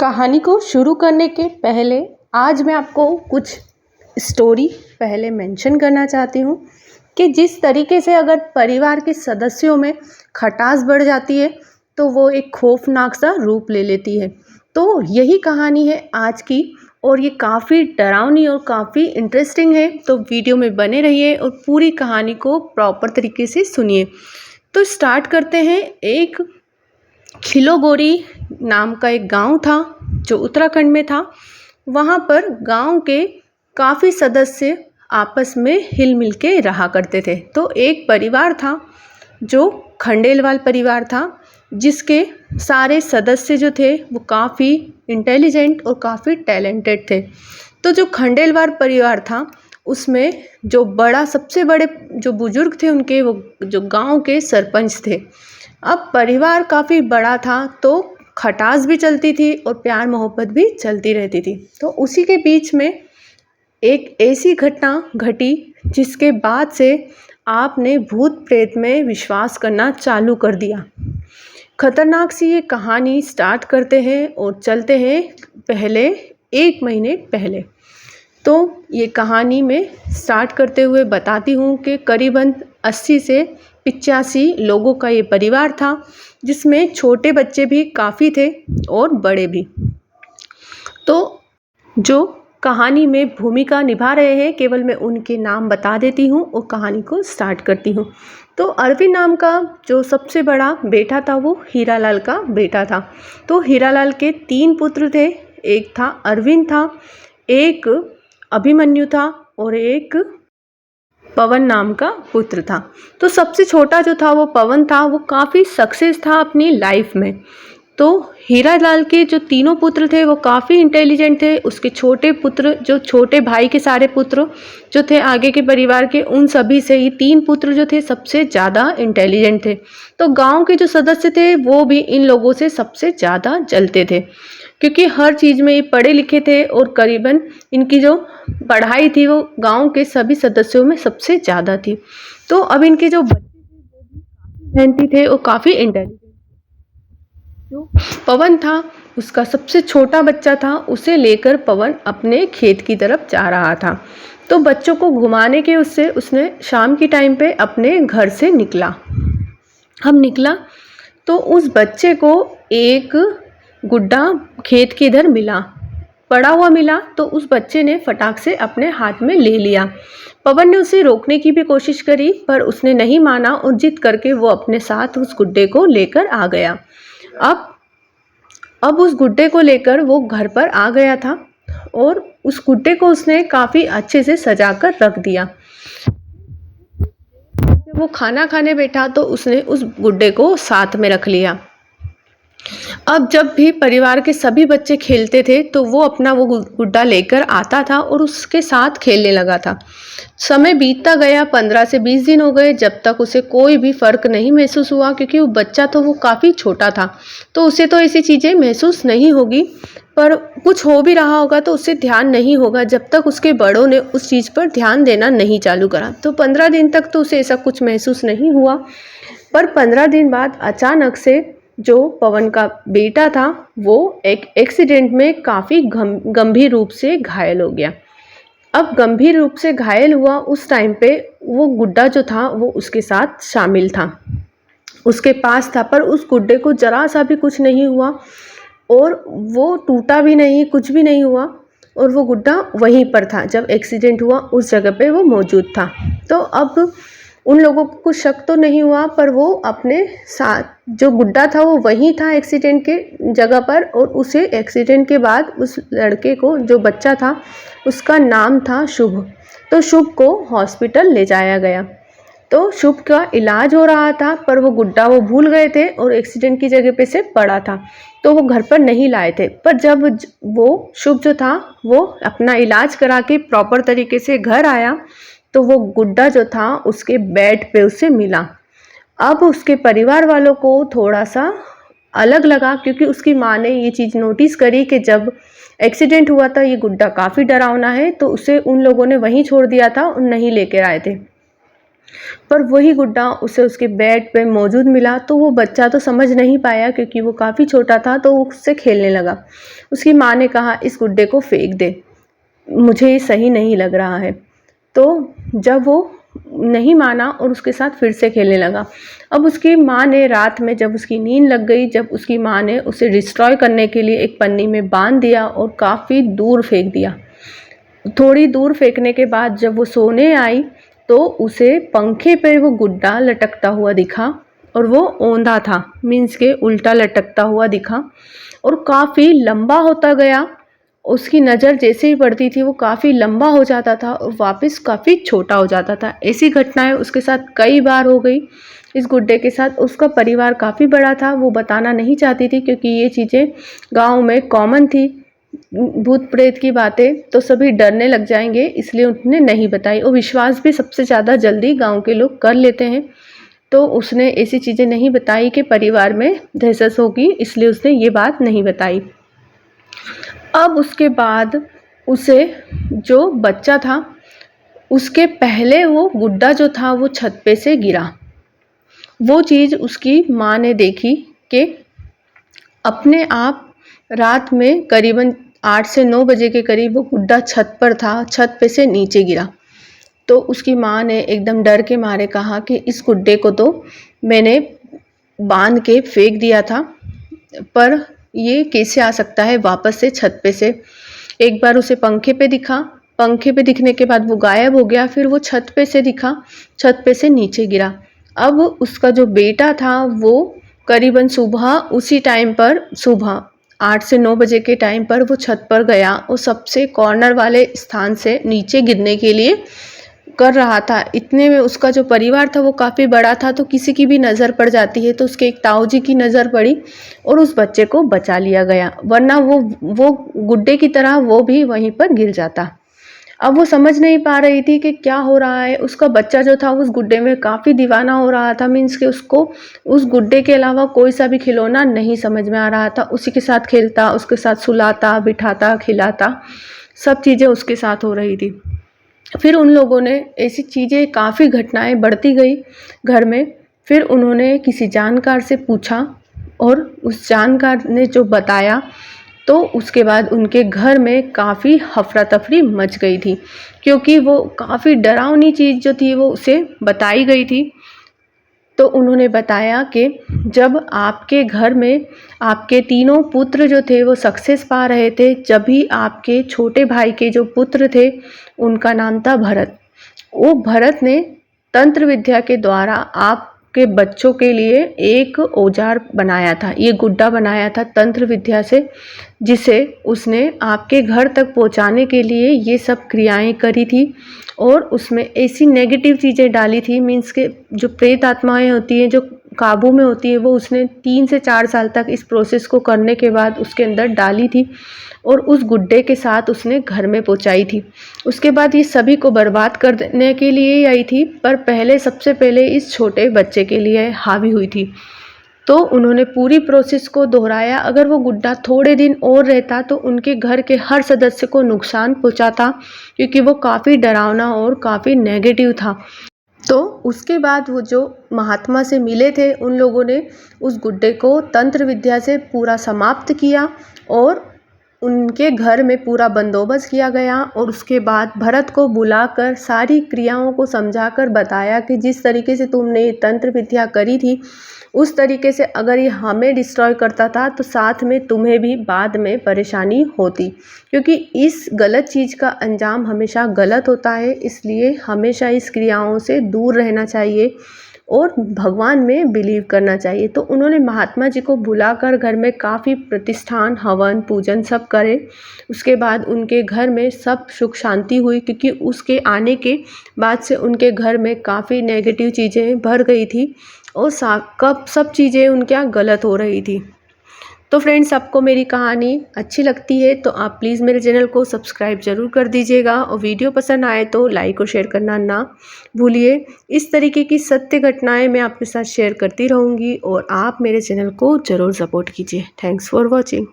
कहानी को शुरू करने के पहले आज मैं आपको कुछ स्टोरी पहले मेंशन करना चाहती हूँ कि जिस तरीके से अगर परिवार के सदस्यों में खटास बढ़ जाती है तो वो एक खौफनाक सा रूप ले लेती है। तो यही कहानी है आज की और ये काफ़ी डरावनी और काफ़ी इंटरेस्टिंग है। तो वीडियो में बने रहिए और पूरी कहानी को प्रॉपर तरीके से सुनिए। तो स्टार्ट करते हैं। एक खिलोगोरी नाम का एक गांव था जो उत्तराखंड में था। वहाँ पर गांव के काफ़ी सदस्य आपस में हिल मिल के रहा करते थे। तो एक परिवार था जो खंडेलवाल परिवार था, जिसके सारे सदस्य जो थे वो काफ़ी इंटेलिजेंट और काफ़ी टैलेंटेड थे। तो जो खंडेलवाल परिवार था उसमें जो बड़ा सबसे बड़े जो बुजुर्ग थे उनके वो जो गांव के सरपंच थे। अब परिवार काफ़ी बड़ा था तो खटास भी चलती थी और प्यार मोहब्बत भी चलती रहती थी। तो उसी के बीच में एक ऐसी घटना घटी जिसके बाद से आपने भूत प्रेत में विश्वास करना चालू कर दिया। खतरनाक सी ये कहानी स्टार्ट करते हैं और चलते हैं पहले 1 महीने पहले। तो ये कहानी में स्टार्ट करते हुए बताती हूँ कि करीबन 80 से 85 लोगों का ये परिवार था, जिसमें छोटे बच्चे भी काफ़ी थे और बड़े भी। तो जो कहानी में भूमिका निभा रहे हैं केवल मैं उनके नाम बता देती हूँ और कहानी को स्टार्ट करती हूँ। तो अरविंद नाम का जो सबसे बड़ा बेटा था वो हीरालाल का बेटा था। तो हीरालाल के 3 पुत्र थे। एक था अरविंद था, एक अभिमन्यु था और एक पवन नाम का पुत्र था। तो सबसे छोटा जो था वो पवन था। वो काफ़ी सक्सेस था अपनी लाइफ में। तो हीरालाल के जो तीनों पुत्र थे वो काफ़ी इंटेलिजेंट थे। उसके छोटे पुत्र जो छोटे भाई के सारे पुत्र जो थे आगे के परिवार के, उन सभी से ये 3 पुत्र जो थे सबसे ज़्यादा इंटेलिजेंट थे। तो गांव के जो सदस्य थे वो भी इन लोगों से सबसे ज़्यादा जलते थे, क्योंकि हर चीज़ में ये पढ़े लिखे थे और करीबन इनकी जो पढ़ाई थी वो गांव के सभी सदस्यों में सबसे ज़्यादा थी। तो अब इनके जो बच्चे थे वो भी काफ़ी मेहनती थे और काफ़ी इंटेलिजेंट। जो पवन था उसका सबसे छोटा बच्चा था, उसे लेकर पवन अपने खेत की तरफ जा रहा था। तो बच्चों को घुमाने के उसने शाम की टाइम पे अपने घर से निकला। हम निकला तो उस बच्चे को एक गुड्डा खेत के इधर मिला, पड़ा हुआ मिला। तो उस बच्चे ने फटाक से अपने हाथ में ले लिया। पवन ने उसे रोकने की भी कोशिश करी पर उसने नहीं माना और जिद करके वो अपने साथ उस गुड्डे को लेकर आ गया। अब उस गुड्डे को लेकर वो घर पर आ गया था और उस गुड्डे को उसने काफ़ी अच्छे से सजा कर रख दिया। जब वो खाना खाने बैठा तो उसने उस गुड्डे को साथ में रख लिया। अब जब भी परिवार के सभी बच्चे खेलते थे तो वो अपना वो गुड्डा लेकर आता था और उसके साथ खेलने लगा था। समय बीतता गया, 15 से 20 दिन हो गए जब तक उसे कोई भी फ़र्क नहीं महसूस हुआ, क्योंकि वो बच्चा तो वो काफ़ी छोटा था तो उसे तो ऐसी चीज़ें महसूस नहीं होगी, पर कुछ हो भी रहा होगा तो उससे ध्यान नहीं होगा जब तक उसके बड़ों ने उस चीज़ पर ध्यान देना नहीं चालू करा। तो 15 दिन तक तो उसे ऐसा कुछ महसूस नहीं हुआ, पर 15 दिन बाद अचानक से जो पवन का बेटा था वो एक एक्सीडेंट में काफ़ी गंभीर रूप से घायल हो गया। अब गंभीर रूप से घायल हुआ उस टाइम पे वो गुड्डा जो था वो उसके साथ शामिल था, उसके पास था, पर उस गुड्डे को जरा सा भी कुछ नहीं हुआ और वो टूटा भी नहीं, कुछ भी नहीं हुआ और वो गुड्डा वहीं पर था। जब एक्सीडेंट हुआ उस जगह पे वो मौजूद था। तो अब उन लोगों को कुछ शक तो नहीं हुआ, पर वो अपने साथ जो गुड्डा था वो वहीं था एक्सीडेंट के जगह पर और उसे एक्सीडेंट के बाद उस लड़के को जो बच्चा था उसका नाम था शुभ। तो शुभ को हॉस्पिटल ले जाया गया। तो शुभ का इलाज हो रहा था पर वो गुड्डा वो भूल गए थे और एक्सीडेंट की जगह पे से पड़ा था तो वो घर पर नहीं लाए थे। पर जब वो शुभ जो था वो अपना इलाज करा के प्रॉपर तरीके से घर आया तो वो गुड्डा जो था उसके बेड पे उसे मिला। अब उसके परिवार वालों को थोड़ा सा अलग लगा, क्योंकि उसकी माँ ने ये चीज़ नोटिस करी कि जब एक्सीडेंट हुआ था ये गुड्डा काफ़ी डरावना है, तो उसे उन लोगों ने वहीं छोड़ दिया था और नहीं लेकर आए थे। पर वही गुड्डा उसे उसके बेड पे मौजूद मिला। तो वो बच्चा तो समझ नहीं पाया क्योंकि वो काफ़ी छोटा था, तो वो उससे खेलने लगा। उसकी माँ ने कहा इस गुड्डे को फेंक दे, मुझे ये सही नहीं लग रहा है। तो जब वो नहीं माना और उसके साथ फिर से खेलने लगा। अब उसकी माँ ने रात में जब उसकी नींद लग गई, जब उसकी माँ ने उसे डिस्ट्रॉय करने के लिए एक पन्नी में बांध दिया और काफ़ी दूर फेंक दिया। थोड़ी दूर फेंकने के बाद जब वो सोने आई तो उसे पंखे पे वो गुड्डा लटकता हुआ दिखा, और वो औंधा था, मीन्स के उल्टा लटकता हुआ दिखा और काफ़ी लंबा होता गया। उसकी नज़र जैसे ही पड़ती थी वो काफ़ी लंबा हो जाता था और वापस काफ़ी छोटा हो जाता था। ऐसी घटनाएं उसके साथ कई बार हो गई इस गुड्डे के साथ। उसका परिवार काफ़ी बड़ा था, वो बताना नहीं चाहती थी क्योंकि ये चीज़ें गांव में कॉमन थी, भूत प्रेत की बातें, तो सभी डरने लग जाएंगे, इसलिए उसने नहीं बताई। और विश्वास भी सबसे ज़्यादा जल्दी गांव के लोग कर लेते हैं, तो उसने ऐसी चीज़ें नहीं बताई कि परिवार में दहशत होगी, इसलिए उसने ये बात नहीं बताई। अब उसके बाद उसे जो बच्चा था उसके पहले वो गुड्डा जो था वो छत पे से गिरा। वो चीज़ उसकी माँ ने देखी कि अपने आप रात में करीबन 8 से 9 बजे के करीब वो गुड्डा छत पर था, छत पे से नीचे गिरा। तो उसकी माँ ने एकदम डर के मारे कहा कि इस गुड्डे को तो मैंने बांध के फेंक दिया था, पर ये कैसे आ सकता है वापस से छत पे से। एक बार उसे पंखे पे दिखा, पंखे पे दिखने के बाद वो गायब हो गया, फिर वो छत पे से दिखा, छत पे से नीचे गिरा। अब उसका जो बेटा था वो करीबन सुबह उसी टाइम पर, सुबह 8 से 9 बजे के टाइम पर वो छत पर गया और सबसे कॉर्नर वाले स्थान से नीचे गिरने के लिए कर रहा था। इतने में उसका जो परिवार था वो काफ़ी बड़ा था, तो किसी की भी नज़र पड़ जाती है, तो उसके एक ताऊ जी की नज़र पड़ी और उस बच्चे को बचा लिया गया, वरना वो गुड्डे की तरह वो भी वहीं पर गिर जाता। अब वो समझ नहीं पा रही थी कि क्या हो रहा है। उसका बच्चा जो था उस गुड्डे में काफ़ी दीवाना हो रहा था, मीन्स कि उसको उस गुड्डे के अलावा कोई सा भी खिलौना नहीं समझ में आ रहा था। उसी के साथ खेलता, उसके साथ सुलाता, बिठाता, खिलाता, सब चीज़ें उसके साथ हो रही थी। फिर उन लोगों ने ऐसी चीज़ें, काफ़ी घटनाएं बढ़ती गई घर में। फिर उन्होंने किसी जानकार से पूछा और उस जानकार ने जो बताया, तो उसके बाद उनके घर में काफ़ी हफरा तफरी मच गई थी, क्योंकि वो काफ़ी डरावनी चीज़ जो थी वो उसे बताई गई थी। तो उन्होंने बताया कि जब आपके घर में आपके तीनों पुत्र जो थे वो सक्सेस पा रहे थे, जब भी आपके छोटे भाई के जो पुत्र थे उनका नाम था भरत, वो भरत ने तंत्र विद्या के द्वारा आपके बच्चों के लिए एक औजार बनाया था, ये गुड्डा बनाया था तंत्र विद्या से, जिसे उसने आपके घर तक पहुंचाने के लिए ये सब क्रियाएं करी थी। और उसमें ऐसी नेगेटिव चीज़ें डाली थी, मीन्स के जो प्रेत आत्माएं होती हैं जो काबू में होती है, वो उसने 3 से 4 साल तक इस प्रोसेस को करने के बाद उसके अंदर डाली थी और उस गुड्डे के साथ उसने घर में पहुंचाई थी। उसके बाद ये सभी को बर्बाद कर देने के लिए ही आई थी, पर पहले सबसे पहले इस छोटे बच्चे के लिए हावी हुई थी। तो उन्होंने पूरी प्रोसेस को दोहराया। अगर वो गुड्डा थोड़े दिन और रहता तो उनके घर के हर सदस्य को नुकसान पहुंचाता, क्योंकि वो काफ़ी डरावना और काफ़ी नेगेटिव था। तो उसके बाद वो जो महात्मा से मिले थे, उन लोगों ने उस गुड्डे को तंत्र विद्या से पूरा समाप्त किया और उनके घर में पूरा बंदोबस्त किया गया। और उसके बाद भरत को बुलाकर सारी क्रियाओं को समझाकर बताया कि जिस तरीके से तुमने ये तंत्र विद्या करी थी, उस तरीके से अगर ये हमें डिस्ट्रॉय करता था तो साथ में तुम्हें भी बाद में परेशानी होती, क्योंकि इस गलत चीज़ का अंजाम हमेशा गलत होता है। इसलिए हमेशा इस क्रियाओं से दूर रहना चाहिए और भगवान में बिलीव करना चाहिए। तो उन्होंने महात्मा जी को बुलाकर घर में काफ़ी प्रतिष्ठान, हवन, पूजन सब करे। उसके बाद उनके घर में सब सुख शांति हुई, क्योंकि उसके आने के बाद से उनके घर में काफ़ी नेगेटिव चीज़ें भर गई थी और कब सब चीज़ें उनके यहाँ गलत हो रही थी। तो फ्रेंड्स, आपको मेरी कहानी अच्छी लगती है तो आप प्लीज़ मेरे चैनल को सब्सक्राइब ज़रूर कर दीजिएगा और वीडियो पसंद आए तो लाइक और शेयर करना ना भूलिए। इस तरीके की सत्य घटनाएं मैं आपके साथ शेयर करती रहूँगी और आप मेरे चैनल को ज़रूर सपोर्ट कीजिए। Thanks for watching.